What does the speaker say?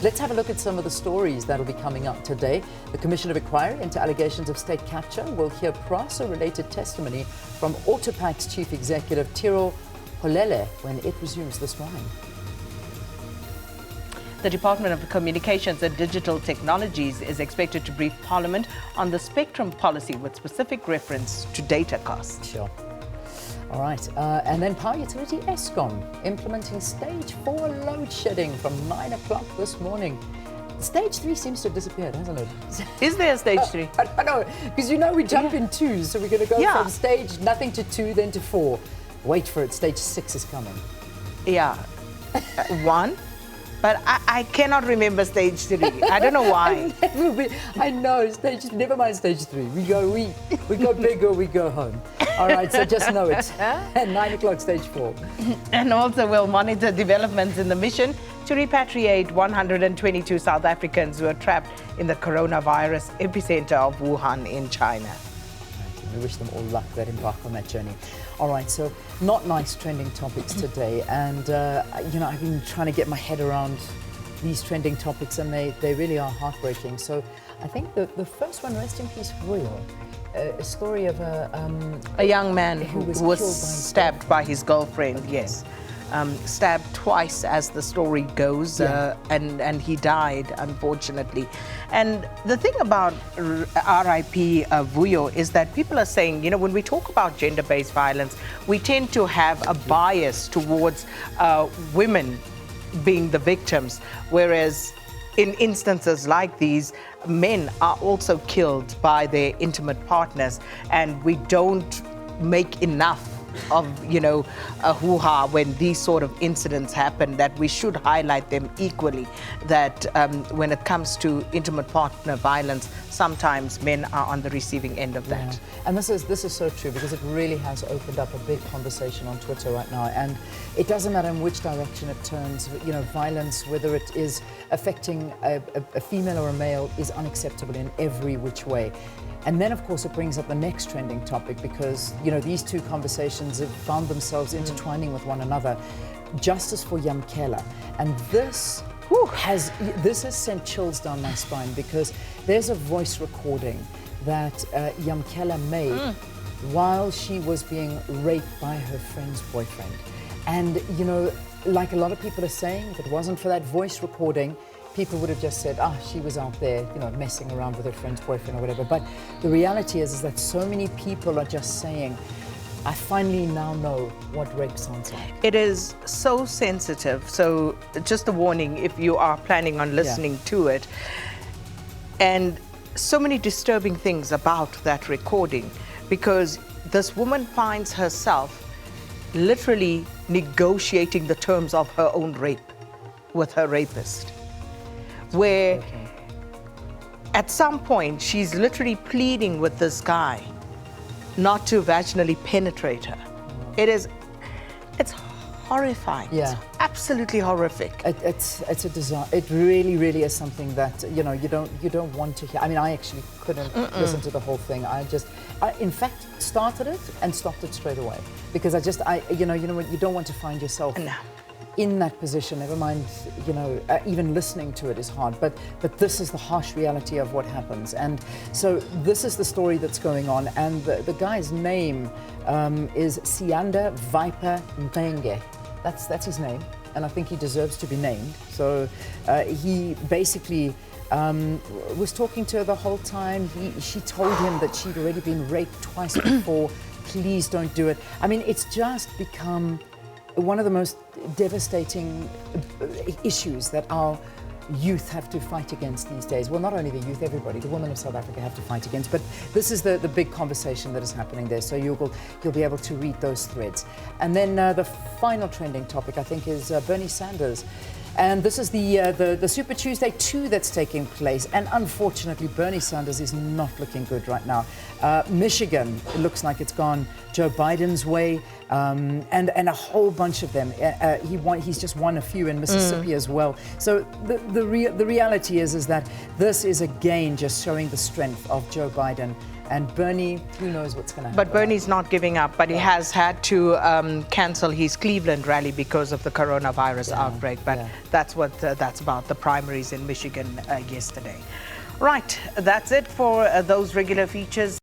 Let's have a look at some of the stories that will be coming up today. The Commission of Inquiry into allegations of state capture will hear PRASA-related testimony from Autopac's Chief Executive Tiro Holele when it resumes this morning. The Department of Communications and Digital Technologies is expected to brief Parliament on the spectrum policy with specific reference to data costs. Sure. All right, and then power utility Eskom implementing stage 4 load shedding from 9 o'clock this morning. Stage 3 seems to have disappeared, hasn't it? Is there a stage 3? I know, because we jump in twos, so we're going to go from stage nothing to 2, then to 4. Wait for it, stage 6 is coming. Yeah, 1. But I cannot remember stage 3. I don't know why. I know, never mind stage 3. We go big or we go home. All right, so just know it. At 9 o'clock, stage 4. And also we'll monitor developments in the mission to repatriate 122 South Africans who are trapped in the coronavirus epicenter of Wuhan in China. We wish them all luck that embark on that journey. All right, so not nice trending topics today. And, I've been trying to get my head around these trending topics, and they really are heartbreaking. So I think the first one, rest in peace, Vuyo, a story of a young man who was stabbed by his girlfriend, yes. Stabbed twice, as the story goes, and he died, unfortunately. And the thing about R.I.P. Vuyo is that people are saying, when we talk about gender-based violence, we tend to have a bias towards women being the victims, whereas in instances like these, men are also killed by their intimate partners, and we don't make enough of a hoo-ha when these sort of incidents happen, that we should highlight them equally, that when it comes to intimate partner violence, sometimes men are on the receiving end of that. And this is so true, because it really has opened up a big conversation on Twitter right now, and it doesn't matter in which direction it turns. Violence, whether it is affecting a female or a male, is unacceptable in every which way. And then, of course, it brings up the next trending topic, because, these two conversations have found themselves intertwining with one another. Justice for Yamkela. And this has sent chills down my spine, because there's a voice recording that Yamkela made while she was being raped by her friend's boyfriend. And, like a lot of people are saying, if it wasn't for that voice recording, people would have just said, she was out there, messing around with her friend's boyfriend or whatever. But the reality is that so many people are just saying, I finally now know what rape sounds like. It is so sensitive. So just a warning, if you are planning on listening to it. And so many disturbing things about that recording, because this woman finds herself literally negotiating the terms of her own rape with her rapist, where at some point she's literally pleading with this guy not to vaginally penetrate her. It's horrifying. Yeah. It's absolutely horrific. It's a disaster. It really, really is something that you don't want to hear. I mean, I actually couldn't listen to the whole thing. I in fact started it and stopped it straight away, because you don't want to find yourself in that position. Never mind, even listening to it is hard. But this is the harsh reality of what happens. And so this is the story that's going on. And the guy's name is Sianda Viper Mtenge. That's his name, and I think he deserves to be named. So he basically was talking to her the whole time. She told him that she'd already been raped twice before. Please don't do it. I mean, it's just become one of the most devastating issues that our youth have to fight against these days. Well, not only the youth, everybody, the women of South Africa have to fight against. But this is the big conversation that is happening there. So you'll be able to read those threads. And then the final trending topic, I think, is Bernie Sanders. And this is the Super Tuesday 2 that's taking place. And unfortunately, Bernie Sanders is not looking good right now. Michigan, it looks like it's gone Joe Biden's way. and a whole bunch of them. He's just won a few in Mississippi as well. So the reality is that this is again just showing the strength of Joe Biden. And Bernie, who knows what's going to happen. But Bernie's not giving up, but he has had to cancel his Cleveland rally because of the coronavirus outbreak. But that's what that's about, the primaries in Michigan yesterday. Right, that's it for those regular features.